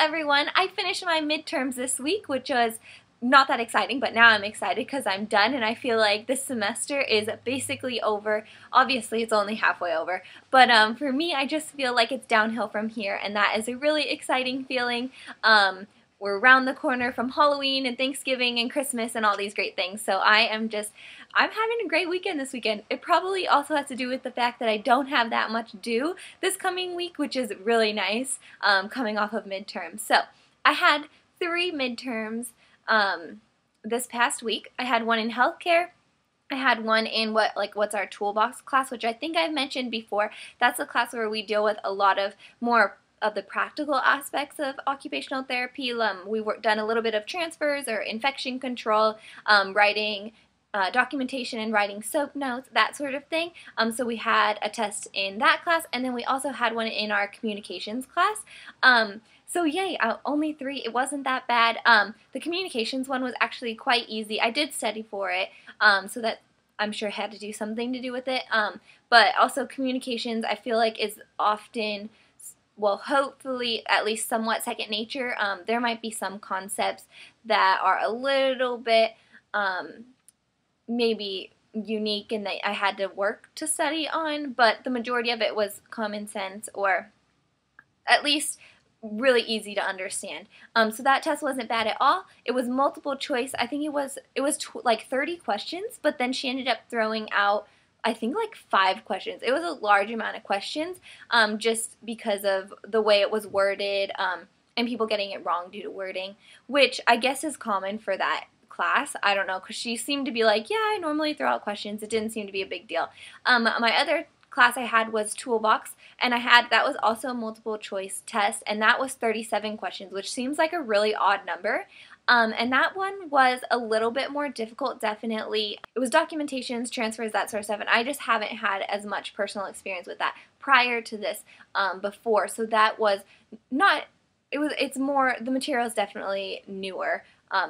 everyone. I finished my midterms this week, which was not that exciting, but now I'm excited because I'm done and I feel like this semester is basically over. Obviously, it's only halfway over, but for me, I just feel like it's downhill from here, and that is a really exciting feeling. We're around the corner from Halloween and Thanksgiving and Christmas and all these great things, so I'm having a great weekend this weekend. It probably also has to do with the fact that I don't have that much due this coming week, which is really nice, coming off of midterms. So I had 3 midterms this past week. I had one in healthcare. I had one in what's our toolbox class, which I think I've mentioned before. That's a class where we deal with a lot of more of the practical aspects of occupational therapy. We've done a little bit of transfers or infection control, writing documentation and writing SOAP notes, that sort of thing. So we had a test in that class, and then we also had one in our communications class. So yay, only 3. It wasn't that bad. The communications one was actually quite easy. I did study for it, so that I'm sure had to do something to do with it. But also communications, I feel like is often, well, hopefully at least somewhat second nature. There might be some concepts that are a little bit maybe unique and that I had to work to study on, but the majority of it was common sense, or at least really easy to understand. So that test wasn't bad at all. It was multiple choice. I think it was like 30 questions, but then she ended up throwing out, I think, like 5 questions. It was a large amount of questions, just because of the way it was worded, and people getting it wrong due to wording, which I guess is common for that class. I don't know, because she seemed to be like, yeah, I normally throw out questions. It didn't seem to be a big deal. My other class I had was toolbox, and that was also a multiple choice test, and that was 37 questions, which seems like a really odd number. And that one was a little bit more difficult, definitely. It was documentations, transfers, that sort of stuff, and I just haven't had as much personal experience with that prior to this before, so that was not, it's more, the material is definitely newer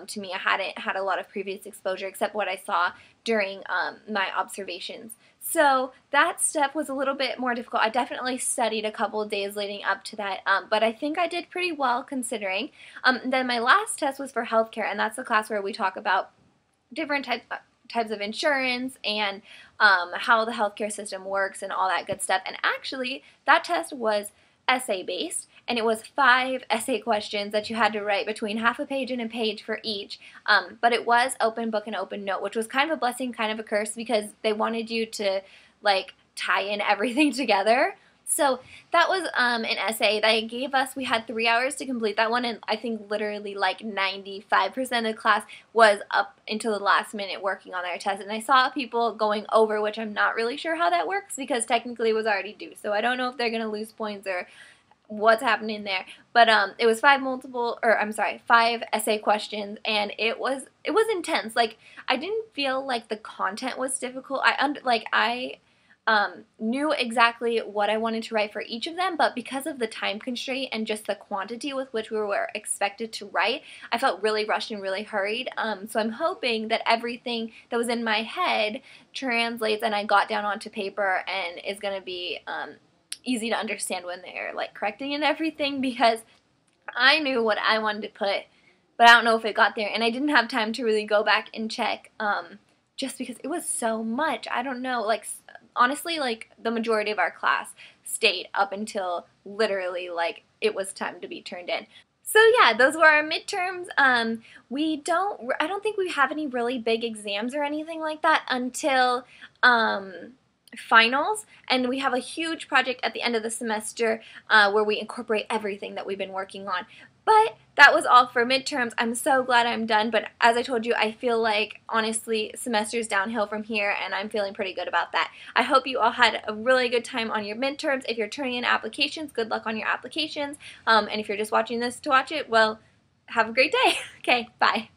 to me. I hadn't had a lot of previous exposure except what I saw during my observations. So that step was a little bit more difficult. I definitely studied a couple of days leading up to that, but I think I did pretty well considering. Then my last test was for healthcare, and that's the class where we talk about different types of insurance and how the healthcare system works and all that good stuff. And actually, that test was essay-based, and it was 5 essay questions that you had to write between half a page and a page for each, but it was open book and open note, which was kind of a blessing, kind of a curse, because they wanted you to like tie in everything together. So that was an essay that they gave us. We had 3 hours to complete that one, and I think literally like 95% of the class was up until the last minute working on their test, and I saw people going over, which I'm not really sure how that works because technically it was already due, so I don't know if they're going to lose points or what's happening there. But it was 5 essay questions, and it was intense. Like, I didn't feel like the content was difficult. I knew exactly what I wanted to write for each of them, but because of the time constraint and just the quantity with which we were expected to write, I felt really rushed and really hurried. So I'm hoping that everything that was in my head translates and I got down onto paper and is going to be easy to understand when they're like correcting and everything, because I knew what I wanted to put, but I don't know if it got there, and I didn't have time to really go back and check, just because it was so much. I don't know, like, honestly, like, the majority of our class stayed up until literally, like, it was time to be turned in. So yeah, those were our midterms. I don't think we have any really big exams or anything like that until finals, and we have a huge project at the end of the semester where we incorporate everything that we've been working on. But that was all for midterms. I'm so glad I'm done, but as I told you, I feel like, honestly, semester's downhill from here, and I'm feeling pretty good about that. I hope you all had a really good time on your midterms. If you're turning in applications, good luck on your applications, and if you're just watching this to watch it, well, have a great day. Okay, bye.